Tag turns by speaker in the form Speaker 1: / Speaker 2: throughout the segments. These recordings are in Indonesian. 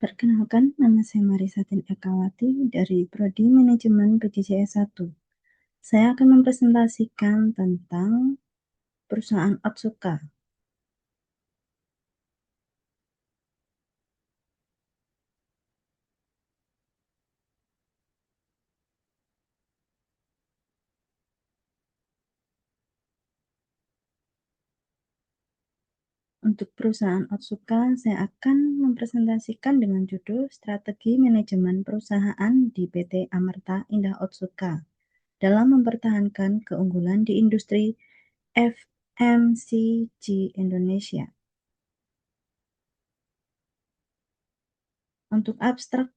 Speaker 1: Perkenalkan, nama saya Marisatin Ekawati dari Prodi Manajemen PJJS 1. Saya akan mempresentasikan tentang perusahaan Otsuka. Untuk perusahaan Otsuka, saya akan mempresentasikan dengan judul Strategi Manajemen Perusahaan di PT Amerta Indah Otsuka dalam mempertahankan keunggulan di industri FMCG Indonesia. Untuk abstrak,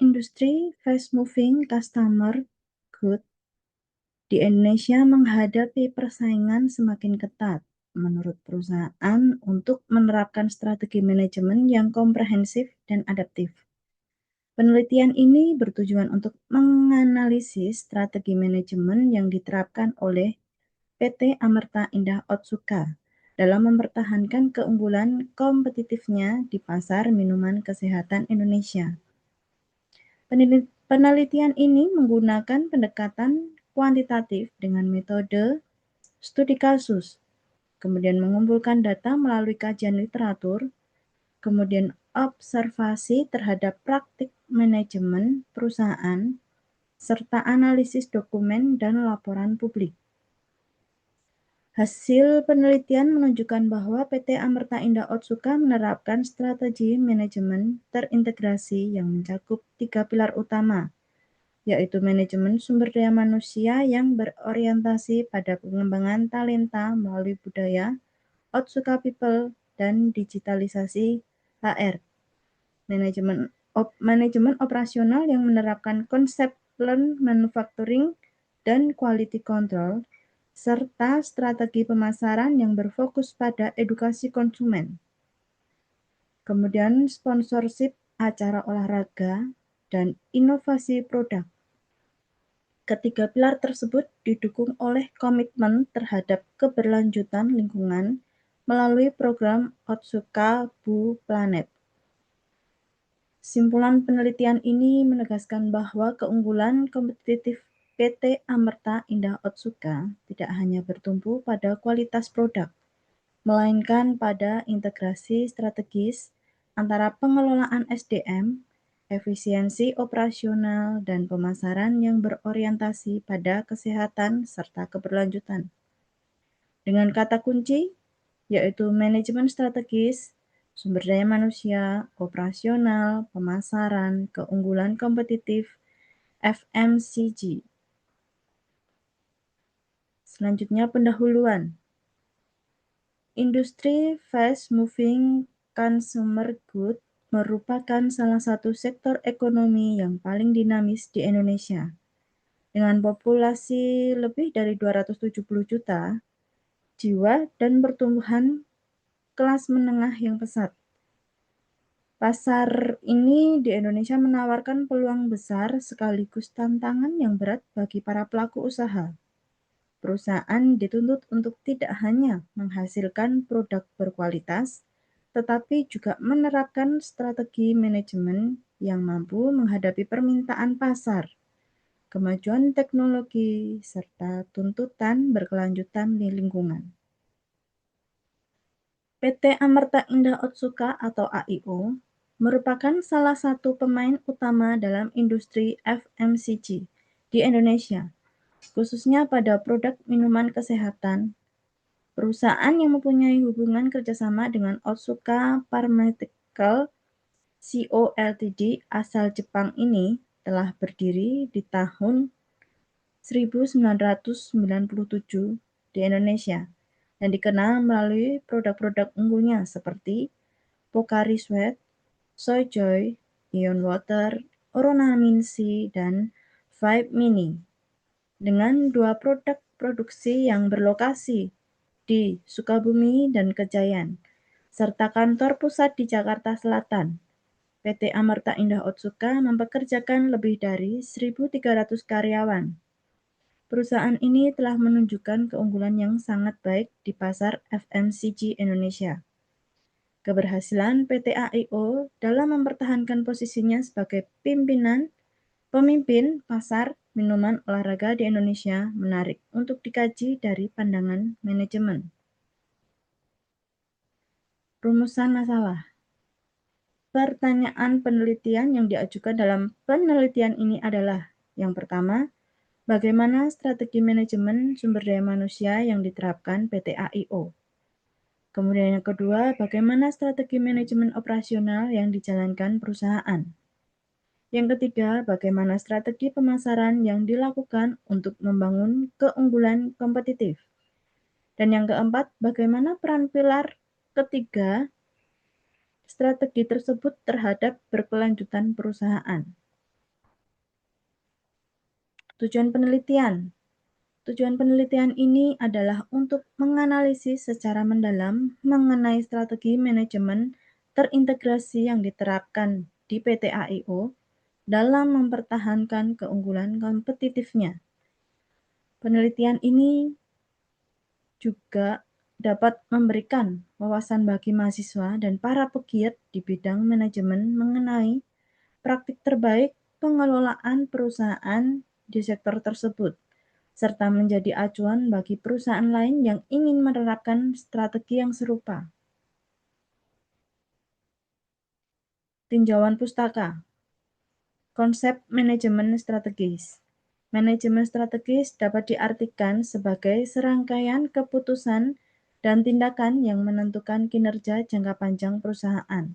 Speaker 1: industri fast moving customer good di Indonesia menghadapi persaingan semakin ketat menurut perusahaan untuk menerapkan strategi manajemen yang komprehensif dan adaptif. Penelitian ini bertujuan untuk menganalisis strategi manajemen yang diterapkan oleh PT Amerta Indah Otsuka dalam mempertahankan keunggulan kompetitifnya di pasar minuman kesehatan Indonesia. Penelitian ini menggunakan pendekatan kuantitatif dengan metode studi kasus, kemudian mengumpulkan data melalui kajian literatur, kemudian observasi terhadap praktik manajemen perusahaan, serta analisis dokumen dan laporan publik. Hasil penelitian menunjukkan bahwa PT Amerta Indah Otsuka menerapkan strategi manajemen terintegrasi yang mencakup 3 pilar utama, yaitu manajemen sumber daya manusia yang berorientasi pada pengembangan talenta melalui budaya, Otsuka People, dan digitalisasi HR. Manajemen operasional yang menerapkan konsep lean manufacturing dan quality control, serta strategi pemasaran yang berfokus pada edukasi konsumen. Kemudian sponsorship acara olahraga dan inovasi produk. Ketiga pilar tersebut didukung oleh komitmen terhadap keberlanjutan lingkungan melalui program Otsuka Blue Planet. Simpulan penelitian ini menegaskan bahwa keunggulan kompetitif PT Amerta Indah Otsuka tidak hanya bertumpu pada kualitas produk, melainkan pada integrasi strategis antara pengelolaan SDM, efisiensi operasional, dan pemasaran yang berorientasi pada kesehatan serta keberlanjutan. Dengan kata kunci, yaitu manajemen strategis, sumber daya manusia, operasional, pemasaran, keunggulan kompetitif, FMCG. Selanjutnya pendahuluan. Industri fast moving consumer good merupakan salah satu sektor ekonomi yang paling dinamis di Indonesia. Dengan populasi lebih dari 270 juta jiwa dan pertumbuhan kelas menengah yang pesat. Pasar ini di Indonesia menawarkan peluang besar sekaligus tantangan yang berat bagi para pelaku usaha. Perusahaan dituntut untuk tidak hanya menghasilkan produk berkualitas, tetapi juga menerapkan strategi manajemen yang mampu menghadapi permintaan pasar, kemajuan teknologi, serta tuntutan berkelanjutan di lingkungan. PT Amerta Indah Otsuka atau AIO merupakan salah satu pemain utama dalam industri FMCG di Indonesia, khususnya pada produk minuman kesehatan. Perusahaan yang mempunyai hubungan kerjasama dengan Otsuka Pharmaceutical Co. Ltd. asal Jepang ini telah berdiri di tahun 1997 di Indonesia dan dikenal melalui produk-produk unggulnya seperti Pocari Sweat, Soy Joy, Ion Water, Oronamin C, dan Vibe Mini. Dengan 2 produk produksi yang berlokasi di Sukabumi dan Kejayan, serta kantor pusat di Jakarta Selatan, PT Amerta Indah Otsuka mempekerjakan lebih dari 1.300 karyawan. Perusahaan ini telah menunjukkan keunggulan yang sangat baik di pasar FMCG Indonesia. Keberhasilan PT AIO dalam mempertahankan posisinya sebagai pemimpin pasar minuman olahraga di Indonesia menarik untuk dikaji dari pandangan manajemen. Rumusan masalah. Pertanyaan penelitian yang diajukan dalam penelitian ini adalah: yang pertama, bagaimana strategi manajemen sumber daya manusia yang diterapkan PT AIO? Kemudian yang kedua, bagaimana strategi manajemen operasional yang dijalankan perusahaan? Yang ketiga, bagaimana strategi pemasaran yang dilakukan untuk membangun keunggulan kompetitif? Dan yang keempat, bagaimana peran pilar ketiga strategi tersebut terhadap berkelanjutan perusahaan? Tujuan penelitian. Tujuan penelitian ini adalah untuk menganalisis secara mendalam mengenai strategi manajemen terintegrasi yang diterapkan di PT AIO dalam mempertahankan keunggulan kompetitifnya. Penelitian ini juga dapat memberikan wawasan bagi mahasiswa dan para pegiat di bidang manajemen mengenai praktik terbaik pengelolaan perusahaan di sektor tersebut, serta menjadi acuan bagi perusahaan lain yang ingin menerapkan strategi yang serupa. Tinjauan pustaka. Konsep manajemen strategis. Manajemen strategis dapat diartikan sebagai serangkaian keputusan dan tindakan yang menentukan kinerja jangka panjang perusahaan,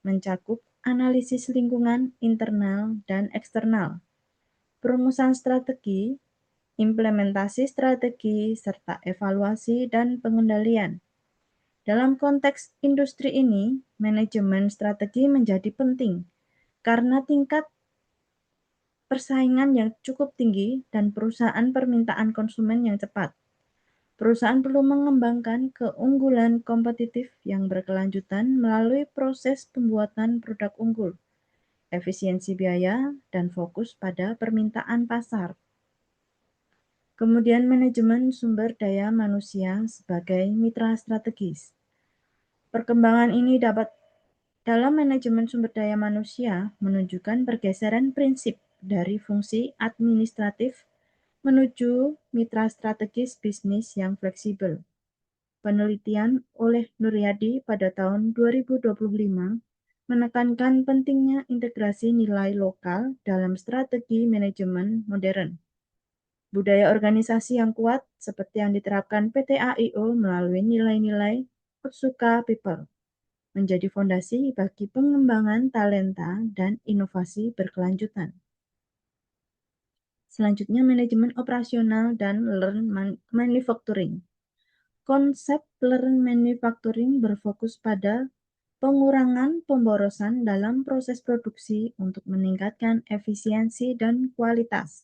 Speaker 1: mencakup analisis lingkungan internal dan eksternal, perumusan strategi, implementasi strategi, serta evaluasi dan pengendalian. Dalam konteks industri ini, manajemen strategi menjadi penting karena tingkat persaingan yang cukup tinggi dan perusahaan permintaan konsumen yang cepat. Perusahaan perlu mengembangkan keunggulan kompetitif yang berkelanjutan melalui proses pembuatan produk unggul, efisiensi biaya, dan fokus pada permintaan pasar. Kemudian manajemen sumber daya manusia sebagai mitra strategis. Perkembangan ini dalam manajemen sumber daya manusia menunjukkan pergeseran prinsip dari fungsi administratif menuju mitra strategis bisnis yang fleksibel. Penelitian oleh Nuryadi pada tahun 2025 menekankan pentingnya integrasi nilai lokal dalam strategi manajemen modern. Budaya organisasi yang kuat seperti yang diterapkan PT AIO melalui nilai-nilai Otsuka People menjadi fondasi bagi pengembangan talenta dan inovasi berkelanjutan. Selanjutnya, manajemen operasional dan learn manufacturing. Konsep learn manufacturing berfokus pada pengurangan pemborosan dalam proses produksi untuk meningkatkan efisiensi dan kualitas.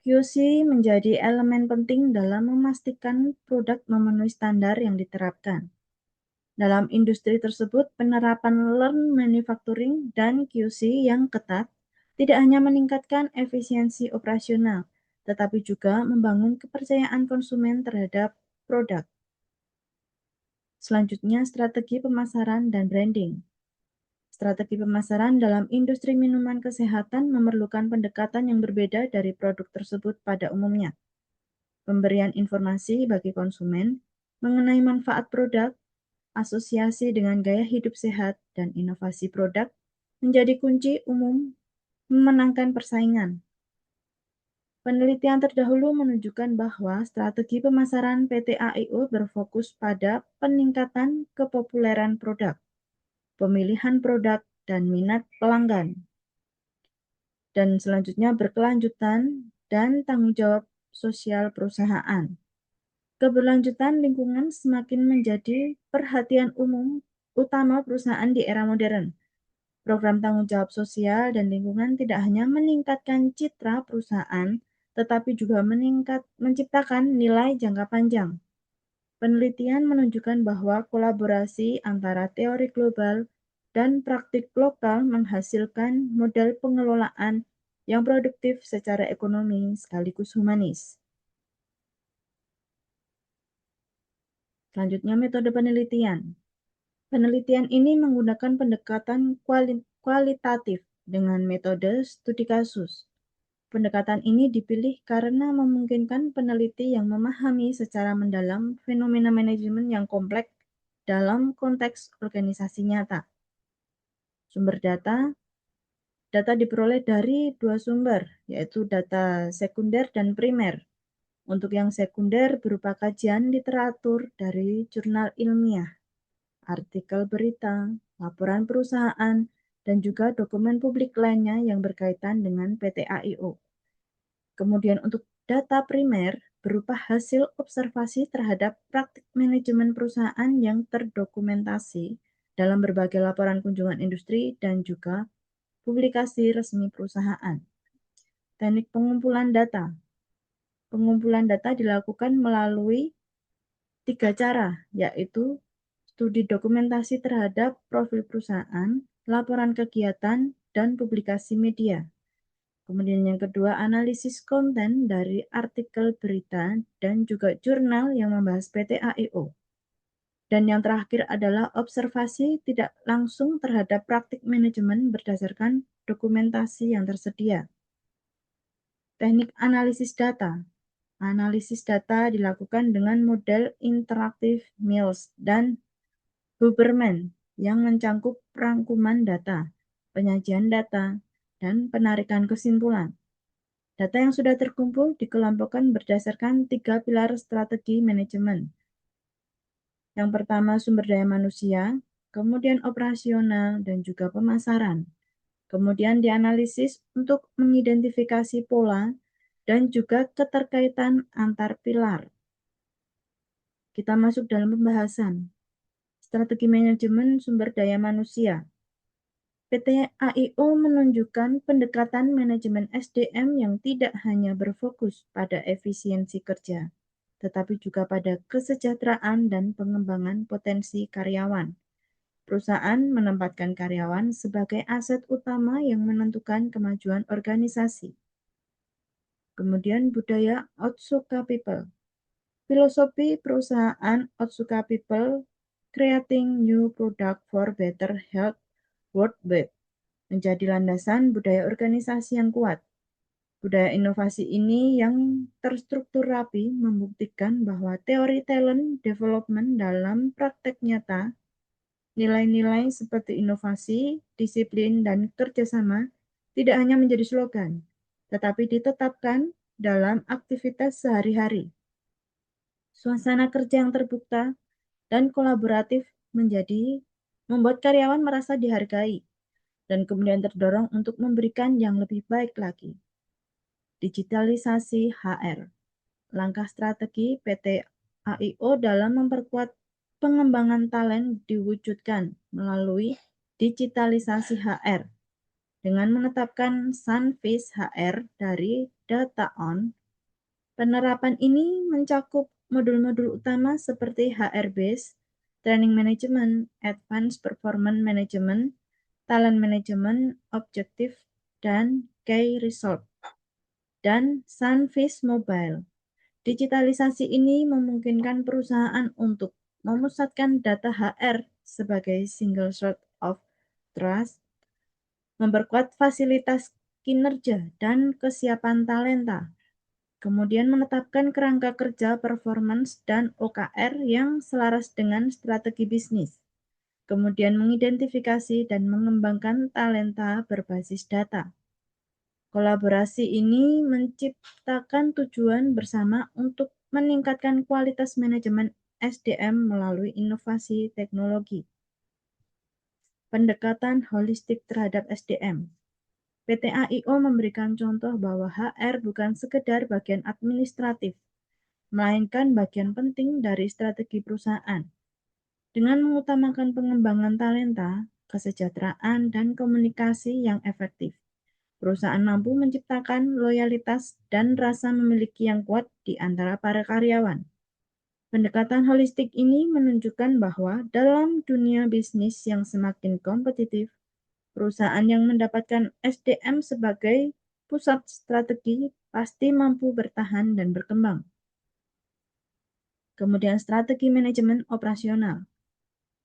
Speaker 1: QC menjadi elemen penting dalam memastikan produk memenuhi standar yang diterapkan. Dalam industri tersebut, penerapan learn manufacturing dan QC yang ketat tidak hanya meningkatkan efisiensi operasional, tetapi juga membangun kepercayaan konsumen terhadap produk. Selanjutnya, strategi pemasaran dan branding. Strategi pemasaran dalam industri minuman kesehatan memerlukan pendekatan yang berbeda dari produk tersebut pada umumnya. Pemberian informasi bagi konsumen mengenai manfaat produk, asosiasi dengan gaya hidup sehat, dan inovasi produk menjadi kunci umum memenangkan persaingan. Penelitian terdahulu menunjukkan bahwa strategi pemasaran PT AIO berfokus pada peningkatan kepopuleran produk, pemilihan produk, dan minat pelanggan. Dan selanjutnya berkelanjutan dan tanggung jawab sosial perusahaan. Keberlanjutan lingkungan semakin menjadi perhatian umum utama perusahaan di era modern. Program tanggung jawab sosial dan lingkungan tidak hanya meningkatkan citra perusahaan, tetapi juga menciptakan nilai jangka panjang. Penelitian menunjukkan bahwa kolaborasi antara teori global dan praktik lokal menghasilkan model pengelolaan yang produktif secara ekonomi sekaligus humanis. Selanjutnya, metode penelitian. Penelitian ini menggunakan pendekatan kualitatif dengan metode studi kasus. Pendekatan ini dipilih karena memungkinkan peneliti yang memahami secara mendalam fenomena manajemen yang kompleks dalam konteks organisasi nyata. Sumber data diperoleh dari dua sumber, yaitu data sekunder dan primer. Untuk yang sekunder berupa kajian literatur dari jurnal ilmiah, artikel berita, laporan perusahaan, dan juga dokumen publik lainnya yang berkaitan dengan PT AIO. Kemudian untuk data primer berupa hasil observasi terhadap praktik manajemen perusahaan yang terdokumentasi dalam berbagai laporan kunjungan industri dan juga publikasi resmi perusahaan. Teknik pengumpulan data. Pengumpulan data dilakukan melalui 3 cara, yaitu studi dokumentasi terhadap profil perusahaan, laporan kegiatan, dan publikasi media. Kemudian yang kedua, analisis konten dari artikel berita dan juga jurnal yang membahas PT AIO. Dan yang terakhir adalah observasi tidak langsung terhadap praktik manajemen berdasarkan dokumentasi yang tersedia. Teknik analisis data. Analisis data dilakukan dengan model interaktif Mills dan Huberman yang mencangkup rangkuman data, penyajian data, dan penarikan kesimpulan. Data yang sudah terkumpul dikelompokkan berdasarkan 3 pilar strategi manajemen. Yang pertama sumber daya manusia, kemudian operasional, dan juga pemasaran. Kemudian dianalisis untuk mengidentifikasi pola dan juga keterkaitan antar pilar. Kita masuk dalam pembahasan. Strategi manajemen sumber daya manusia. PT AIO menunjukkan pendekatan manajemen SDM yang tidak hanya berfokus pada efisiensi kerja, tetapi juga pada kesejahteraan dan pengembangan potensi karyawan. Perusahaan menempatkan karyawan sebagai aset utama yang menentukan kemajuan organisasi. Kemudian budaya Otsuka People. Filosofi perusahaan Otsuka People, Creating New Product for Better Health Worldwide, menjadi landasan budaya organisasi yang kuat. Budaya inovasi ini yang terstruktur rapi membuktikan bahwa teori talent development dalam praktek nyata, nilai-nilai seperti inovasi, disiplin, dan kerjasama tidak hanya menjadi slogan, tetapi ditetapkan dalam aktivitas sehari-hari. Suasana kerja yang terbuka dan kolaboratif membuat karyawan merasa dihargai dan kemudian terdorong untuk memberikan yang lebih baik lagi. Digitalisasi HR. Langkah strategi PT AIO dalam memperkuat pengembangan talent diwujudkan melalui digitalisasi HR dengan menetapkan Sunfish HR dari DataOn. Penerapan ini mencakup modul-modul utama seperti HR Base, Training Management, Advanced Performance Management, Talent Management, Objective, dan Key Result, dan Sunfish Mobile. Digitalisasi ini memungkinkan perusahaan untuk memusatkan data HR sebagai single source of trust, memperkuat fasilitas kinerja dan kesiapan talenta, kemudian menetapkan kerangka kerja performance dan OKR yang selaras dengan strategi bisnis, kemudian mengidentifikasi dan mengembangkan talenta berbasis data. Kolaborasi ini menciptakan tujuan bersama untuk meningkatkan kualitas manajemen SDM melalui inovasi teknologi. Pendekatan holistik terhadap SDM. PT AIO memberikan contoh bahwa HR bukan sekedar bagian administratif, melainkan bagian penting dari strategi perusahaan. Dengan mengutamakan pengembangan talenta, kesejahteraan, dan komunikasi yang efektif, perusahaan mampu menciptakan loyalitas dan rasa memiliki yang kuat di antara para karyawan. Pendekatan holistik ini menunjukkan bahwa dalam dunia bisnis yang semakin kompetitif, perusahaan yang mendapatkan SDM sebagai pusat strategi pasti mampu bertahan dan berkembang. Kemudian strategi manajemen operasional.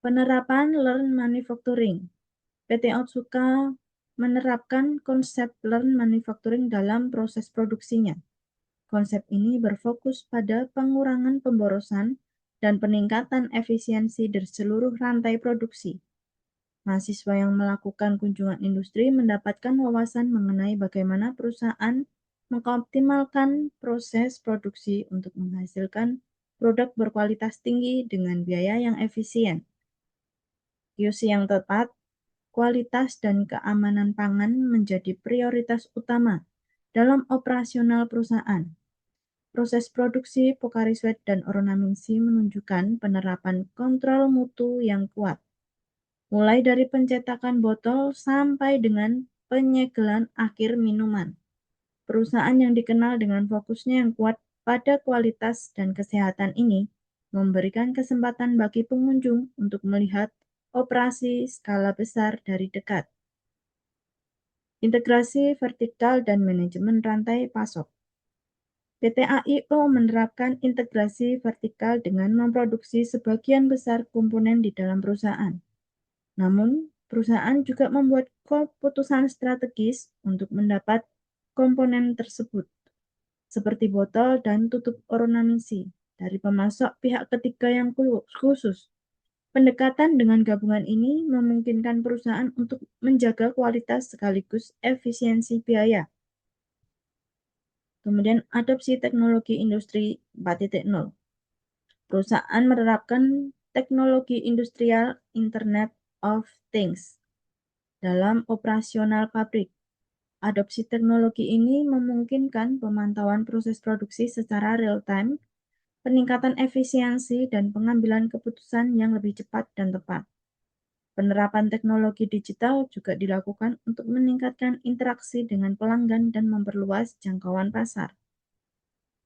Speaker 1: Penerapan Learn Manufacturing. PT Otsuka menerapkan konsep Learn Manufacturing dalam proses produksinya. Konsep ini berfokus pada pengurangan pemborosan dan peningkatan efisiensi dari seluruh rantai produksi. Mahasiswa yang melakukan kunjungan industri mendapatkan wawasan mengenai bagaimana perusahaan mengoptimalkan proses produksi untuk menghasilkan produk berkualitas tinggi dengan biaya yang efisien. QC yang tepat, kualitas dan keamanan pangan menjadi prioritas utama dalam operasional perusahaan. Proses produksi Pocari Sweat dan ornamensi menunjukkan penerapan kontrol mutu yang kuat, mulai dari pencetakan botol sampai dengan penyegelan akhir minuman. Perusahaan yang dikenal dengan fokusnya yang kuat pada kualitas dan kesehatan ini memberikan kesempatan bagi pengunjung untuk melihat operasi skala besar dari dekat. Integrasi vertikal dan manajemen rantai pasok. PT AIO menerapkan integrasi vertikal dengan memproduksi sebagian besar komponen di dalam perusahaan. Namun, perusahaan juga membuat keputusan strategis untuk mendapat komponen tersebut, seperti botol dan tutup ornamensi, dari pemasok pihak ketiga yang khusus. Pendekatan dengan gabungan ini memungkinkan perusahaan untuk menjaga kualitas sekaligus efisiensi biaya. Kemudian adopsi teknologi industri 4.0. Perusahaan menerapkan teknologi industrial Internet of Things dalam operasional pabrik. Adopsi teknologi ini memungkinkan pemantauan proses produksi secara real-time, peningkatan efisiensi, dan pengambilan keputusan yang lebih cepat dan tepat. Penerapan teknologi digital juga dilakukan untuk meningkatkan interaksi dengan pelanggan dan memperluas jangkauan pasar.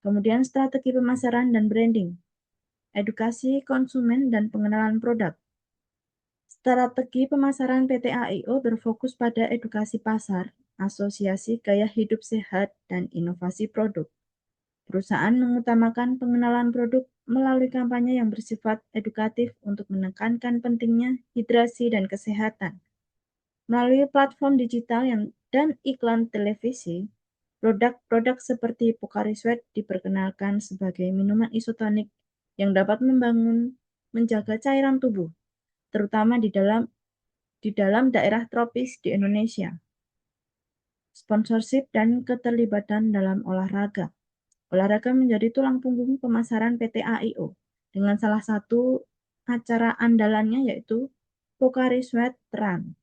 Speaker 1: Kemudian strategi pemasaran dan branding, edukasi konsumen dan pengenalan produk. Strategi pemasaran PT AIO berfokus pada edukasi pasar, asosiasi gaya hidup sehat, dan inovasi produk. Perusahaan mengutamakan pengenalan produk melalui kampanye yang bersifat edukatif untuk menekankan pentingnya hidrasi dan kesehatan. Melalui platform digital dan iklan televisi, produk-produk seperti Pocari Sweat diperkenalkan sebagai minuman isotonik yang dapat menjaga cairan tubuh, terutama di dalam daerah tropis di Indonesia. Sponsorship dan keterlibatan dalam olahraga. Olahraga menjadi tulang punggung pemasaran PT AIO dengan salah satu acara andalannya yaitu Pocari Sweat Run.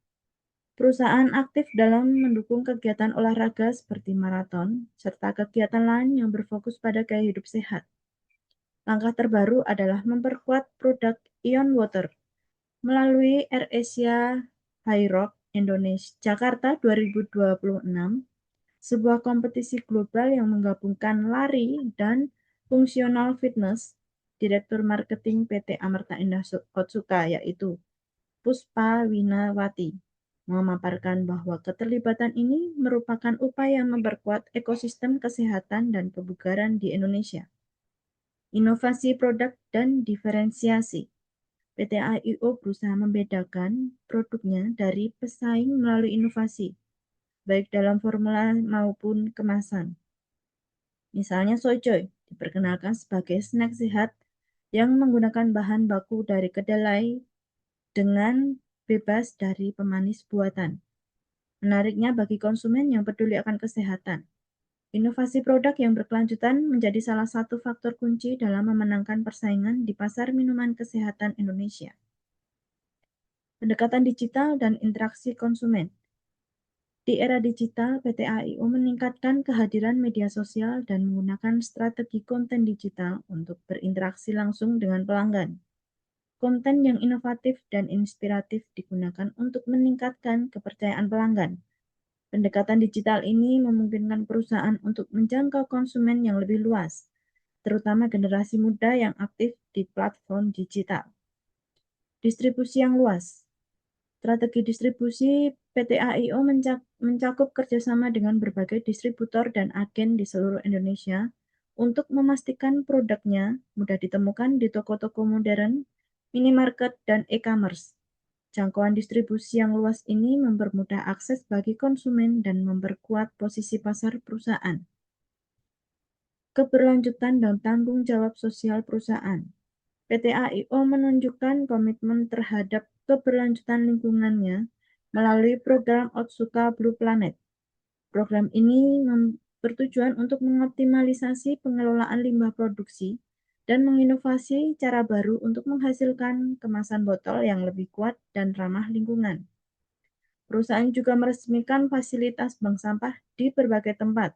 Speaker 1: Perusahaan aktif dalam mendukung kegiatan olahraga seperti maraton serta kegiatan lain yang berfokus pada gaya hidup sehat. Langkah terbaru adalah memperkuat produk Ion Water melalui AirAsia High Rock Indonesia Jakarta 2026, sebuah kompetisi global yang menggabungkan lari dan fungsional fitness. Direktur Marketing PT Amerta Indah Otsuka yaitu Puspa Winawati memaparkan bahwa keterlibatan ini merupakan upaya memperkuat ekosistem kesehatan dan kebugaran di Indonesia. Inovasi produk dan diferensiasi. PT AIO berusaha membedakan produknya dari pesaing melalui inovasi, baik dalam formula maupun kemasan. Misalnya Soyjoy diperkenalkan sebagai snack sehat yang menggunakan bahan baku dari kedelai dengan bebas dari pemanis buatan. Menariknya bagi konsumen yang peduli akan kesehatan, inovasi produk yang berkelanjutan menjadi salah satu faktor kunci dalam memenangkan persaingan di pasar minuman kesehatan Indonesia. Pendekatan digital dan interaksi konsumen. Di era digital, PT AIO meningkatkan kehadiran media sosial dan menggunakan strategi konten digital untuk berinteraksi langsung dengan pelanggan. Konten yang inovatif dan inspiratif digunakan untuk meningkatkan kepercayaan pelanggan. Pendekatan digital ini memungkinkan perusahaan untuk menjangkau konsumen yang lebih luas, terutama generasi muda yang aktif di platform digital. Distribusi yang luas. Strategi distribusi PT AIO mencakup kerjasama dengan berbagai distributor dan agen di seluruh Indonesia untuk memastikan produknya mudah ditemukan di toko-toko modern minimarket, dan e-commerce. Jangkauan distribusi yang luas ini mempermudah akses bagi konsumen dan memperkuat posisi pasar perusahaan. Keberlanjutan dan tanggung jawab sosial perusahaan. PT AIO menunjukkan komitmen terhadap keberlanjutan lingkungannya melalui program Otsuka Blue Planet. Program ini bertujuan untuk mengoptimalisasi pengelolaan limbah produksi dan menginovasi cara baru untuk menghasilkan kemasan botol yang lebih kuat dan ramah lingkungan. Perusahaan juga meresmikan fasilitas bank sampah di berbagai tempat,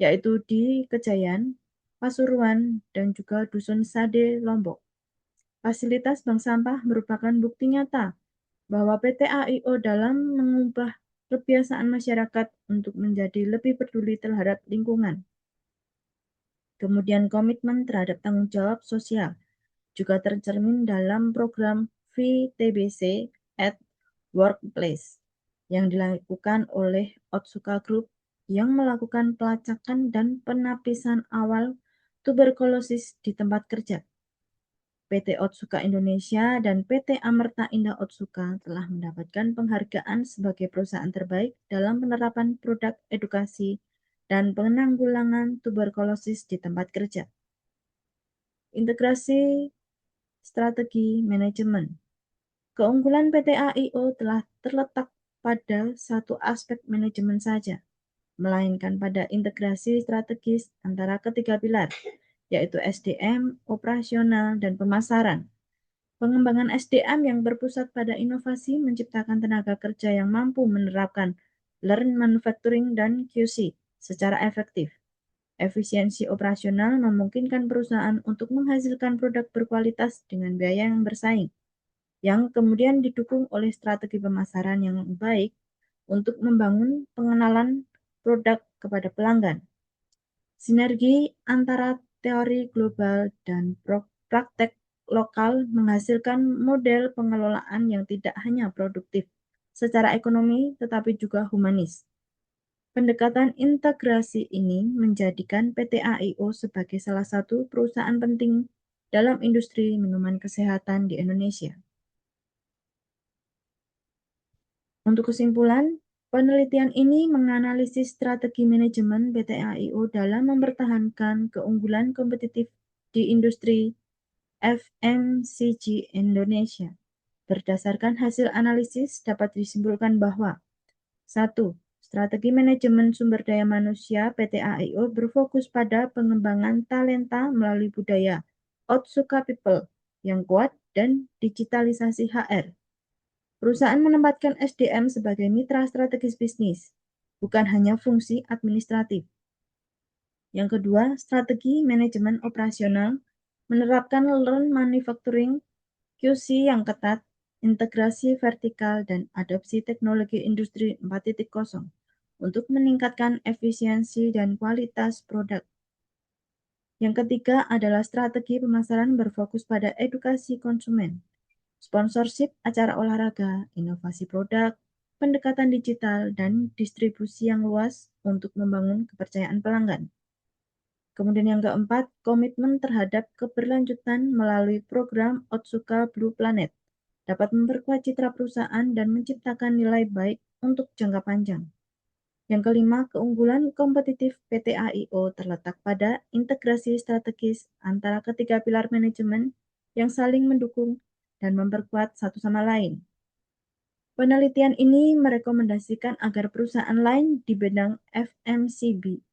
Speaker 1: yaitu di Kejayan, Pasuruan, dan juga Dusun Sade, Lombok. Fasilitas bank sampah merupakan bukti nyata bahwa PT AIO dalam mengubah kebiasaan masyarakat untuk menjadi lebih peduli terhadap lingkungan. Kemudian komitmen terhadap tanggung jawab sosial juga tercermin dalam program VTBC at Workplace yang dilakukan oleh Otsuka Group yang melakukan pelacakan dan penapisan awal tuberkulosis di tempat kerja. PT Otsuka Indonesia dan PT Amerta Indah Otsuka telah mendapatkan penghargaan sebagai perusahaan terbaik dalam penerapan produk edukasi dan penanggulangan tuberkulosis di tempat kerja. Integrasi strategi manajemen. Keunggulan PT AIO telah terletak pada satu aspek manajemen saja, melainkan pada integrasi strategis antara ketiga pilar, yaitu SDM, operasional, dan pemasaran. Pengembangan SDM yang berpusat pada inovasi menciptakan tenaga kerja yang mampu menerapkan Lean Manufacturing dan QC secara efektif. Efisiensi operasional memungkinkan perusahaan untuk menghasilkan produk berkualitas dengan biaya yang bersaing, yang kemudian didukung oleh strategi pemasaran yang baik untuk membangun pengenalan produk kepada pelanggan. Sinergi antara teori global dan praktek lokal menghasilkan model pengelolaan yang tidak hanya produktif secara ekonomi tetapi juga humanis. Pendekatan integrasi ini menjadikan PT AIO sebagai salah satu perusahaan penting dalam industri minuman kesehatan di Indonesia. Untuk kesimpulan, penelitian ini menganalisis strategi manajemen PT AIO dalam mempertahankan keunggulan kompetitif di industri FMCG Indonesia. Berdasarkan hasil analisis dapat disimpulkan bahwa 1. Strategi manajemen sumber daya manusia PT AIO berfokus pada pengembangan talenta melalui budaya Otsuka People yang kuat dan digitalisasi HR. Perusahaan menempatkan SDM sebagai mitra strategis bisnis, bukan hanya fungsi administratif. Yang kedua, strategi manajemen operasional menerapkan Lean Manufacturing, QC yang ketat, integrasi vertikal, dan adopsi teknologi industri 4.0 untuk meningkatkan efisiensi dan kualitas produk. Yang ketiga adalah strategi pemasaran berfokus pada edukasi konsumen, sponsorship acara olahraga, inovasi produk, pendekatan digital, dan distribusi yang luas untuk membangun kepercayaan pelanggan. Kemudian yang keempat, komitmen terhadap keberlanjutan melalui program Otsuka Blue Planet dapat memperkuat citra perusahaan dan menciptakan nilai baik untuk jangka panjang. Yang kelima, keunggulan kompetitif PT AIO terletak pada integrasi strategis antara ketiga pilar manajemen yang saling mendukung dan memperkuat satu sama lain. Penelitian ini merekomendasikan agar perusahaan lain di bidang FMCG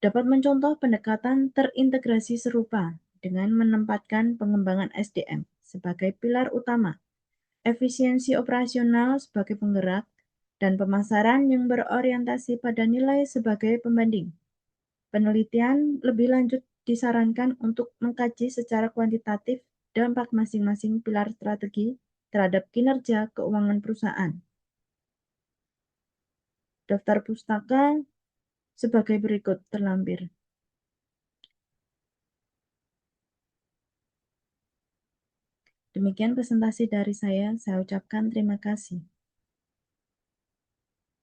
Speaker 1: dapat mencontoh pendekatan terintegrasi serupa dengan menempatkan pengembangan SDM sebagai pilar utama, efisiensi operasional sebagai penggerak, dan pemasaran yang berorientasi pada nilai sebagai pembanding. Penelitian lebih lanjut disarankan untuk mengkaji secara kuantitatif dampak masing-masing pilar strategi terhadap kinerja keuangan perusahaan. Daftar pustaka sebagai berikut terlampir. Demikian presentasi dari saya ucapkan terima kasih.